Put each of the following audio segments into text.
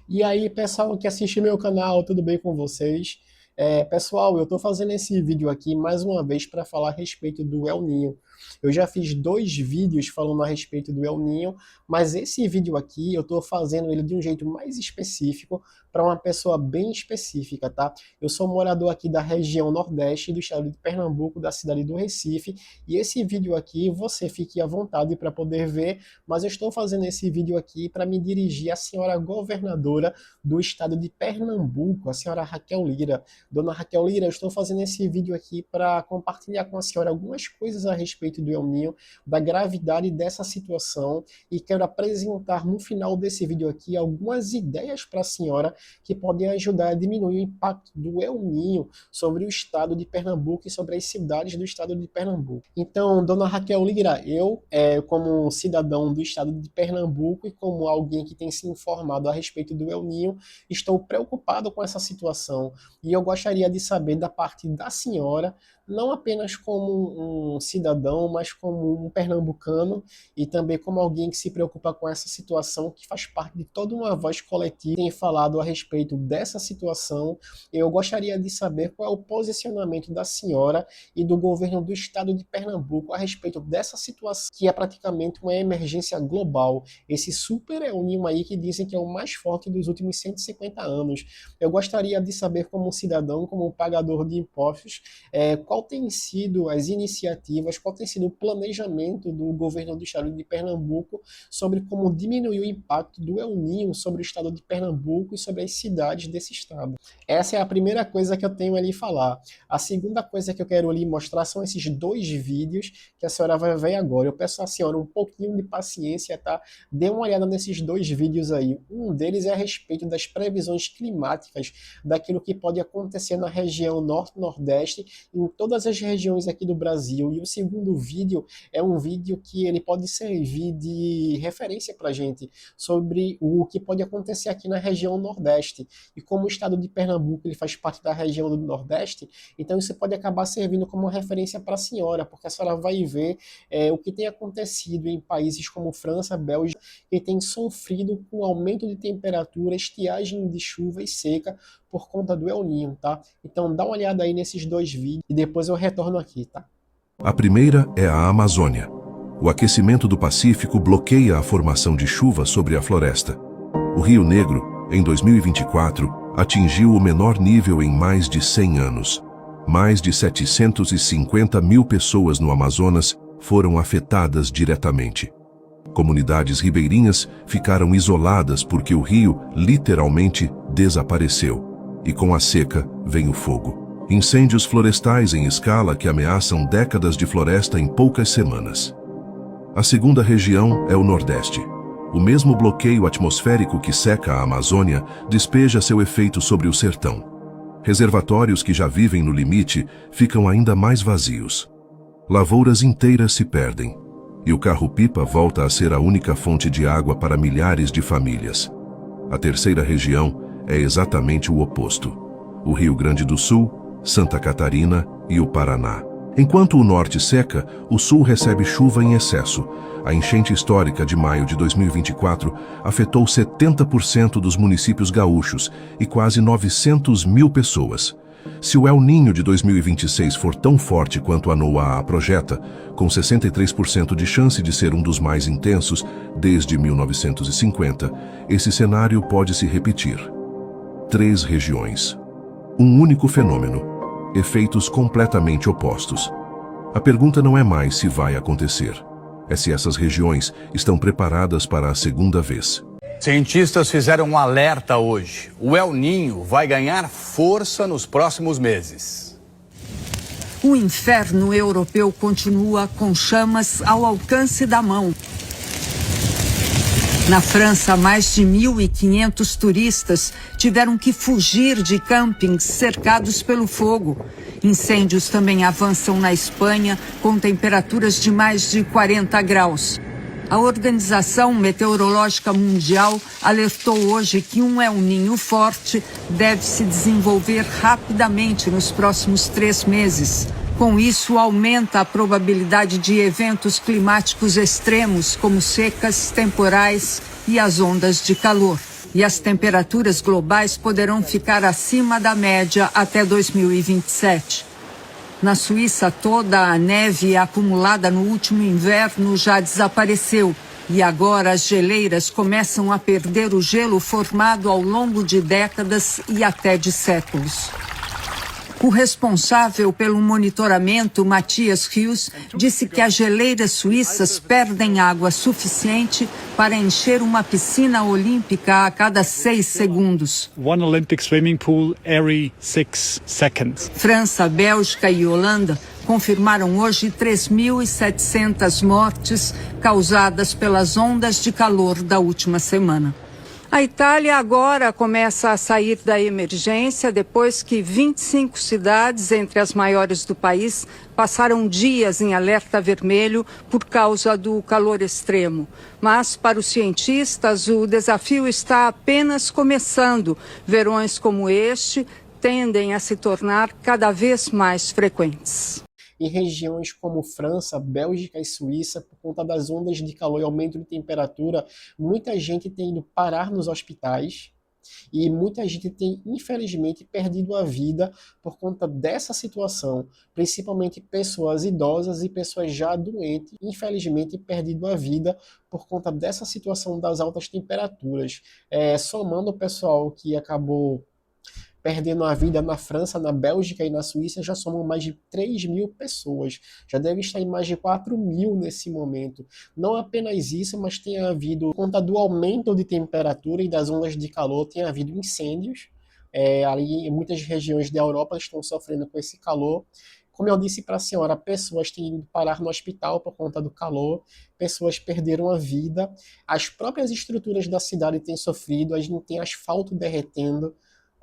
E aí, pessoal que assiste meu canal, tudo bem com vocês? Pessoal, eu estou fazendo esse vídeo aqui mais uma vez para falar a respeito do El Niño. Eu já fiz dois vídeos falando a respeito do El Niño, mas esse vídeo aqui eu estou fazendo ele de um jeito mais específico para uma pessoa bem específica, tá? Eu sou morador aqui da região Nordeste do estado de Pernambuco, da cidade do Recife, e esse vídeo aqui você fique à vontade para poder ver, mas eu estou fazendo esse vídeo aqui para me dirigir à senhora governadora do estado de Pernambuco, a senhora Raquel Lira. Dona Raquel Lira, eu estou fazendo esse vídeo aqui para compartilhar com a senhora algumas coisas a respeito do El Niño, da gravidade dessa situação, e quero apresentar no final desse vídeo aqui algumas ideias para a senhora que podem ajudar a diminuir o impacto do El Niño sobre o estado de Pernambuco e sobre as cidades do estado de Pernambuco. Então, Dona Raquel Lira, eu, como cidadão do estado de Pernambuco e como alguém que tem se informado a respeito do El Niño, estou preocupado com essa situação e eu gostaria de saber da parte da senhora, não apenas como um cidadão, mas como um pernambucano e também como alguém que se preocupa com essa situação, que faz parte de toda uma voz coletiva que tem falado a respeito dessa situação. Eu gostaria de saber qual é o posicionamento da senhora e do governo do estado de Pernambuco a respeito dessa situação, que é praticamente uma emergência global. Esse super El Niño aí que dizem que é o mais forte dos últimos 150 anos. Eu gostaria de saber, como cidadão, como pagador de impostos, qual tem sido as iniciativas, qual tem sido o planejamento do governo do estado de Pernambuco sobre como diminuir o impacto do El Niño sobre o estado de Pernambuco e sobre as cidades desse estado. Essa é a primeira coisa que eu tenho ali falar. A segunda coisa que eu quero ali mostrar são esses dois vídeos que a senhora vai ver agora. Eu peço à senhora um pouquinho de paciência, tá? Dê uma olhada nesses dois vídeos aí. Um deles é a respeito das previsões climáticas, daquilo que pode acontecer na região norte-nordeste, em todas as regiões aqui do Brasil. E o segundo vídeo é um vídeo que ele pode servir de referência para a gente sobre o que pode acontecer aqui na região nordeste. E como o estado de Pernambuco ele faz parte da região do nordeste, então isso pode acabar servindo como referência para a senhora, porque a senhora vai ver o que tem acontecido em países como França, Bélgica, que tem sofrido com aumento de temperatura, estiagem de chuva e seca por conta do El Niño, tá? Então dá uma olhada aí nesses dois vídeos e depois eu retorno aqui, tá? A primeira é a Amazônia. O aquecimento do Pacífico bloqueia a formação de chuva sobre a floresta. O Rio Negro, em 2024, atingiu o menor nível em mais de 100 anos. Mais de 750 mil pessoas no Amazonas foram afetadas diretamente. Comunidades ribeirinhas ficaram isoladas porque o rio literalmente desapareceu. E com a seca vem o fogo. Incêndios florestais em escala que ameaçam décadas de floresta em poucas semanas. A segunda região é o Nordeste. O mesmo bloqueio atmosférico que seca a Amazônia despeja seu efeito sobre o sertão. Reservatórios que já vivem no limite ficam ainda mais vazios. Lavouras inteiras se perdem. E o carro-pipa volta a ser a única fonte de água para milhares de famílias. A terceira região é exatamente o oposto. O Rio Grande do Sul, Santa Catarina e o Paraná. Enquanto o norte seca, o sul recebe chuva em excesso. A enchente histórica de maio de 2024 afetou 70% dos municípios gaúchos e quase 900 mil pessoas. Se o El Niño de 2026 for tão forte quanto a NOAA projeta, com 63% de chance de ser um dos mais intensos desde 1950, esse cenário pode se repetir. 3 regiões. Um único fenômeno. Efeitos completamente opostos. A pergunta não é mais se vai acontecer. É se essas regiões estão preparadas para a segunda vez. Cientistas fizeram um alerta hoje. O El Niño vai ganhar força nos próximos meses. O inferno europeu continua com chamas ao alcance da mão. Na França, mais de 1.500 turistas tiveram que fugir de campings cercados pelo fogo. Incêndios também avançam na Espanha, com temperaturas de mais de 40 graus. A Organização Meteorológica Mundial alertou hoje que um El Niño forte deve se desenvolver rapidamente nos próximos 3 meses. Com isso, aumenta a probabilidade de eventos climáticos extremos, como secas, temporais e as ondas de calor. e as temperaturas globais poderão ficar acima da média até 2027. Na Suíça toda, a neve acumulada no último inverno já desapareceu e agora as geleiras começam a perder o gelo formado ao longo de décadas e até de séculos. O responsável pelo monitoramento, Matthias Hughes, disse que as geleiras suíças perdem água suficiente para encher uma piscina olímpica a cada 6 segundos. One Olympic swimming pool every 6 seconds. França, Bélgica e Holanda confirmaram hoje 3.700 mortes causadas pelas ondas de calor da última semana. A Itália agora começa a sair da emergência depois que 25 cidades, entre as maiores do país, passaram dias em alerta vermelho por causa do calor extremo. Mas, para os cientistas, o desafio está apenas começando. Verões como este tendem a se tornar cada vez mais frequentes. Em regiões como França, Bélgica e Suíça, por conta das ondas de calor e aumento de temperatura, muita gente tem ido parar nos hospitais e muita gente tem, infelizmente, perdido a vida por conta dessa situação, principalmente pessoas idosas e pessoas já doentes, infelizmente, perdido a vida por conta dessa situação das altas temperaturas. Somando o pessoal que acabou perdendo a vida na França, na Bélgica e na Suíça, já somam mais de 3.000 pessoas. Já deve estar em mais de 4.000 nesse momento. Não apenas isso, mas tem havido, por conta do aumento de temperatura e das ondas de calor, tem havido incêndios. Ali em muitas regiões da Europa estão sofrendo com esse calor. Como eu disse para a senhora, pessoas têm ido parar no hospital por conta do calor, pessoas perderam a vida, as próprias estruturas da cidade têm sofrido, a gente tem asfalto derretendo.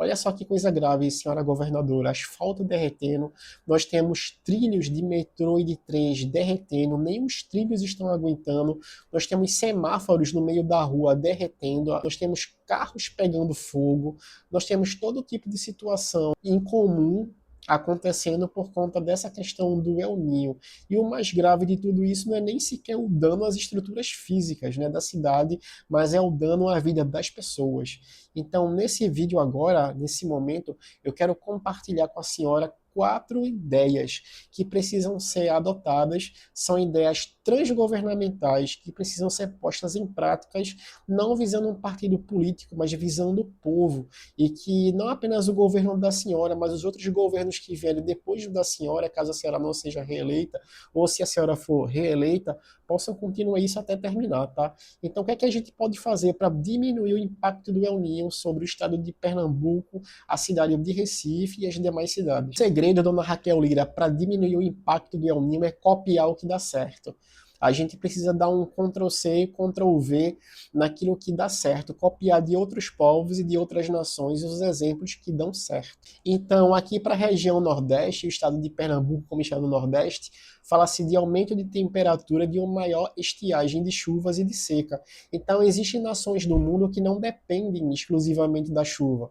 Olha só que coisa grave, senhora governadora, asfalto derretendo, nós temos trilhos de metrô e de trens derretendo, nem os trilhos estão aguentando, nós temos semáforos no meio da rua derretendo, nós temos carros pegando fogo, nós temos todo tipo de situação incomum acontecendo por conta dessa questão do El Niño. E o mais grave de tudo isso não é nem sequer o dano às estruturas físicas, né, da cidade, mas é o dano à vida das pessoas. Então, nesse vídeo agora, nesse momento, eu quero compartilhar com a senhora 4 ideias que precisam ser adotadas, são ideias transgovernamentais que precisam ser postas em práticas, não visando um partido político, mas visando o povo, e que não apenas o governo da senhora, mas os outros governos que vierem depois da senhora, caso a senhora não seja reeleita, ou se a senhora for reeleita, possam continuar isso até terminar, tá? Então, o que é que a gente pode fazer para diminuir o impacto do El Niño sobre o estado de Pernambuco, a cidade de Recife e as demais cidades? O segredo, dona Raquel Lira, para diminuir o impacto do El Niño é copiar o que dá certo. A gente precisa dar um Ctrl+C e Ctrl+V naquilo que dá certo, copiar de outros povos e de outras nações os exemplos que dão certo. Então, aqui para a região Nordeste, o estado de Pernambuco, como estado Nordeste, fala-se de aumento de temperatura, de uma maior estiagem de chuvas e de seca. Então, existem nações do mundo que não dependem exclusivamente da chuva.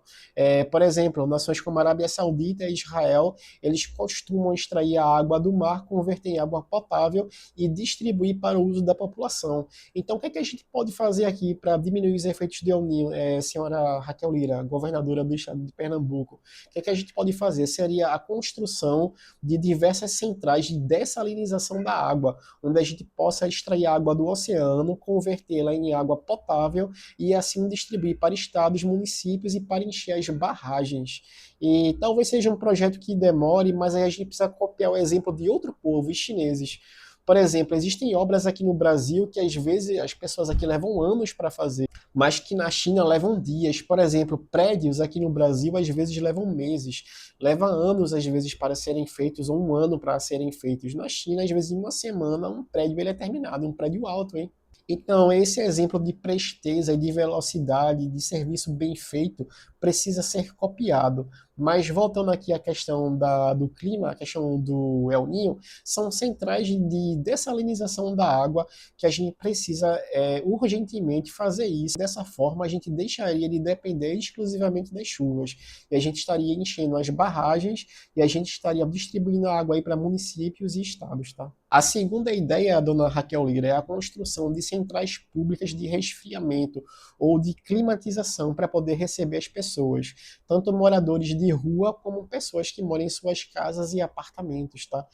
Por exemplo, nações como a Arábia Saudita e Israel, eles costumam extrair a água do mar, converter em água potável e distribuir para o uso da população. Então, o que é que a gente pode fazer aqui para diminuir os efeitos do El Niño, senhora Raquel Lira, governadora do estado de Pernambuco? O que é que a gente pode fazer? Seria a construção de diversas centrais de dessalinização da água, onde a gente possa extrair água do oceano, convertê-la em água potável e assim distribuir para estados, municípios e para encher as barragens. E talvez seja um projeto que demore, mas aí a gente precisa copiar o exemplo de outro povo, os chineses. Por exemplo, existem obras aqui no Brasil que às vezes as pessoas aqui levam anos para fazer, mas que na China levam dias. Por exemplo, prédios aqui no Brasil às vezes levam meses, leva anos às vezes para serem feitos, ou um ano para serem feitos. Na China, às vezes em uma semana, um prédio ele é terminado, um prédio alto, hein? Então, esse exemplo de presteza, de velocidade, de serviço bem feito, precisa ser copiado. Mas voltando aqui à questão do clima, a questão do El Niño, são centrais de dessalinização da água que a gente precisa urgentemente fazer isso. Dessa forma, a gente deixaria de depender exclusivamente das chuvas. E a gente estaria enchendo as barragens e a gente estaria distribuindo a água aí para municípios e estados, tá? A segunda ideia, dona Raquel Lira, é a construção de centrais públicas de resfriamento ou de climatização para poder receber as pessoas, tanto moradores de rua como pessoas que moram em suas casas e apartamentos, tá?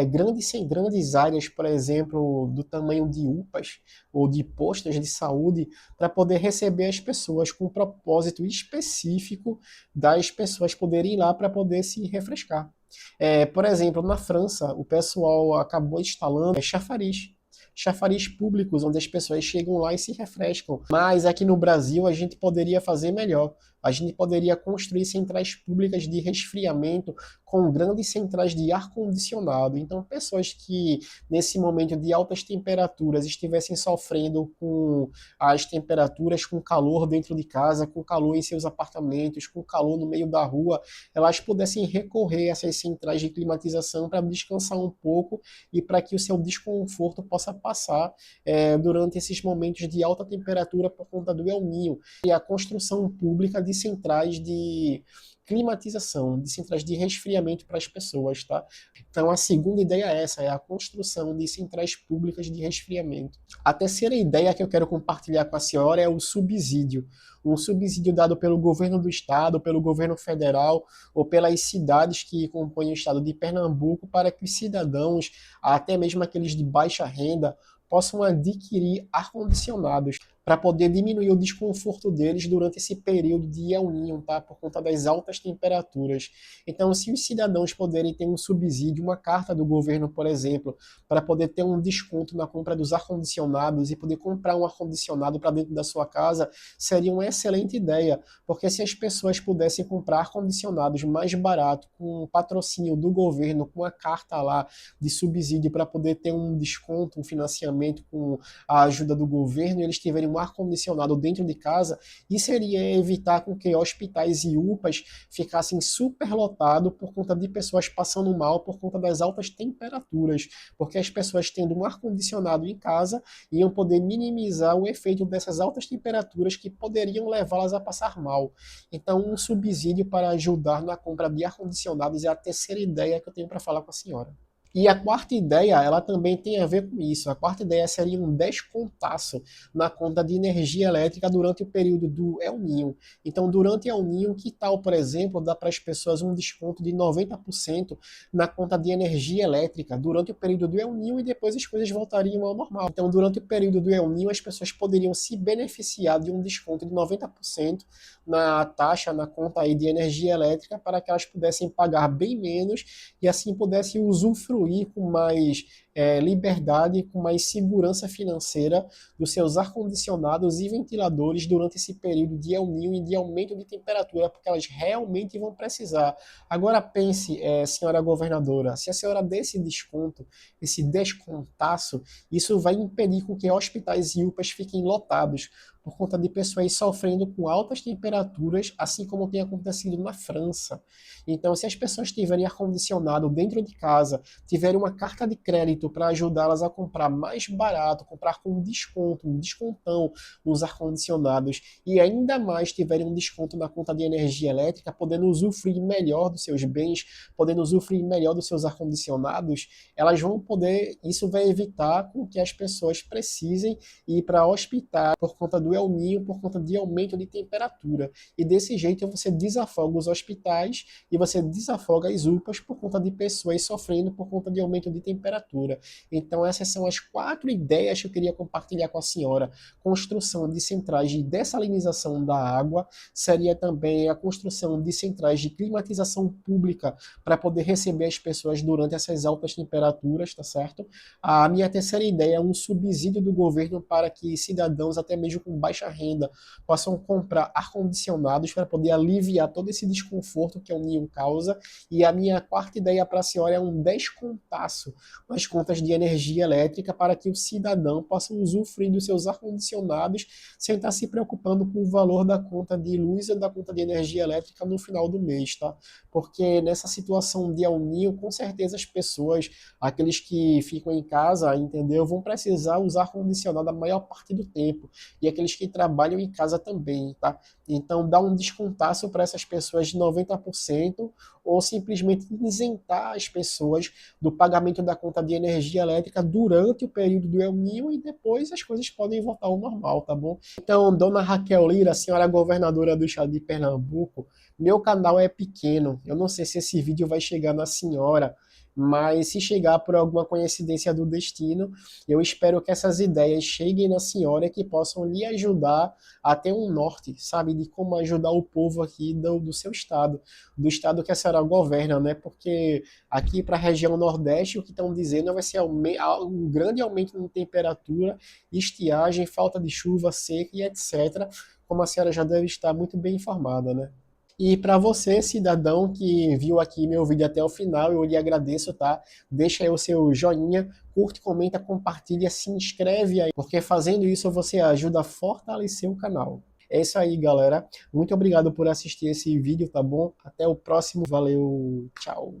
Grandes áreas, por exemplo, do tamanho de UPAs ou de postos de saúde, para poder receber as pessoas com um propósito específico das pessoas poderem ir lá para poder se refrescar. Por exemplo, na França, o pessoal acabou instalando chafariz públicos, onde as pessoas chegam lá e se refrescam. Mas aqui no Brasil a gente poderia fazer melhor. A gente poderia construir centrais públicas de resfriamento com grandes centrais de ar-condicionado. Então, pessoas que nesse momento de altas temperaturas estivessem sofrendo com as temperaturas, com calor dentro de casa, com calor em seus apartamentos, com calor no meio da rua, elas pudessem recorrer a essas centrais de climatização para descansar um pouco e para que o seu desconforto possa passar durante esses momentos de alta temperatura por conta do El Niño. E a construção pública de centrais de climatização, de centrais de resfriamento para as pessoas, tá? Então a segunda ideia é essa, é a construção de centrais públicas de resfriamento. A terceira ideia que eu quero compartilhar com a senhora é o subsídio. Um subsídio dado pelo governo do estado, pelo governo federal ou pelas cidades que compõem o estado de Pernambuco para que os cidadãos, até mesmo aqueles de baixa renda, possam adquirir ar-condicionados para poder diminuir o desconforto deles durante esse período de El Niño, tá? Por conta das altas temperaturas. Então, se os cidadãos puderem ter um subsídio, uma carta do governo, por exemplo, para poder ter um desconto na compra dos ar-condicionados e poder comprar um ar-condicionado para dentro da sua casa, seria uma excelente ideia, porque se as pessoas pudessem comprar ar-condicionados mais barato, com um patrocínio do governo, com a carta lá de subsídio para poder ter um desconto, um financiamento com a ajuda do governo, e eles tiverem um ar-condicionado dentro de casa, isso iria evitar com que hospitais e UPAs ficassem superlotados por conta de pessoas passando mal por conta das altas temperaturas, porque as pessoas tendo um ar-condicionado em casa iam poder minimizar o efeito dessas altas temperaturas que poderiam levá-las a passar mal. Então, um subsídio para ajudar na compra de ar-condicionados é a terceira ideia que eu tenho para falar com a senhora. E a quarta ideia, ela também tem a ver com isso. A quarta ideia seria um descontaço na conta de energia elétrica durante o período do El Niño. Então, durante El Niño, que tal, por exemplo, dar para as pessoas um desconto de 90% na conta de energia elétrica durante o período do El Niño e depois as coisas voltariam ao normal. Então, durante o período do El Niño, as pessoas poderiam se beneficiar de um desconto de 90% na taxa, na conta aí de energia elétrica, para que elas pudessem pagar bem menos e assim pudessem usufruir com mais liberdade, com mais segurança financeira dos seus ar-condicionados e ventiladores durante esse período de El Niño e de aumento de temperatura, porque elas realmente vão precisar. Agora pense, senhora governadora, se a senhora der esse desconto, esse descontaço, isso vai impedir com que hospitais e UPAs fiquem lotados, por conta de pessoas sofrendo com altas temperaturas, assim como tem acontecido na França. Então, se as pessoas tiverem ar-condicionado dentro de casa, tiverem uma carta de crédito para ajudá-las a comprar mais barato, comprar com desconto, um descontão nos ar-condicionados, e ainda mais tiverem um desconto na conta de energia elétrica, podendo usufruir melhor dos seus bens, podendo usufruir melhor dos seus ar-condicionados, elas vão poder, isso vai evitar com que as pessoas precisem ir para hospitais por conta do El Niño, por conta de aumento de temperatura. E desse jeito você desafoga os hospitais e você desafoga as UPAs por conta de pessoas sofrendo por conta de aumento de temperatura. Então essas são as 4 ideias que eu queria compartilhar com a senhora. Construção de centrais de dessalinização da água, seria também a construção de centrais de climatização pública para poder receber as pessoas durante essas altas temperaturas, tá certo? A minha terceira ideia é um subsídio do governo para que cidadãos, até mesmo com baixa renda, possam comprar ar-condicionados para poder aliviar todo esse desconforto que o El Niño causa. E a minha quarta ideia para a senhora é um descontaço, mas com contas de energia elétrica para que o cidadão possa usufruir dos seus ar-condicionados sem estar se preocupando com o valor da conta de luz ou da conta de energia elétrica no final do mês, tá? Porque nessa situação de El Niño, com certeza as pessoas, aqueles que ficam em casa, entendeu, vão precisar usar ar-condicionado a maior parte do tempo, e aqueles que trabalham em casa também, tá? Então dá um descontaço para essas pessoas de 90%, ou simplesmente isentar as pessoas do pagamento da conta de energia elétrica durante o período do El Niño, e depois as coisas podem voltar ao normal, tá bom? Então, dona Raquel Lira, senhora governadora do estado de Pernambuco, meu canal é pequeno, eu não sei se esse vídeo vai chegar na senhora, mas se chegar por alguma coincidência do destino, eu espero que essas ideias cheguem na senhora e que possam lhe ajudar a ter um norte, sabe, de como ajudar o povo aqui do seu estado, do estado que a senhora governa, né? Porque aqui para a região Nordeste, o que estão dizendo vai ser um grande aumento de temperatura, estiagem, falta de chuva, seca e etc., como a senhora já deve estar muito bem informada, né? E para você, cidadão que viu aqui meu vídeo até o final, eu lhe agradeço, tá? Deixa aí o seu joinha, curte, comenta, compartilha, se inscreve aí, porque fazendo isso você ajuda a fortalecer o canal. É isso aí, galera. Muito obrigado por assistir esse vídeo, tá bom? Até o próximo. Valeu, tchau.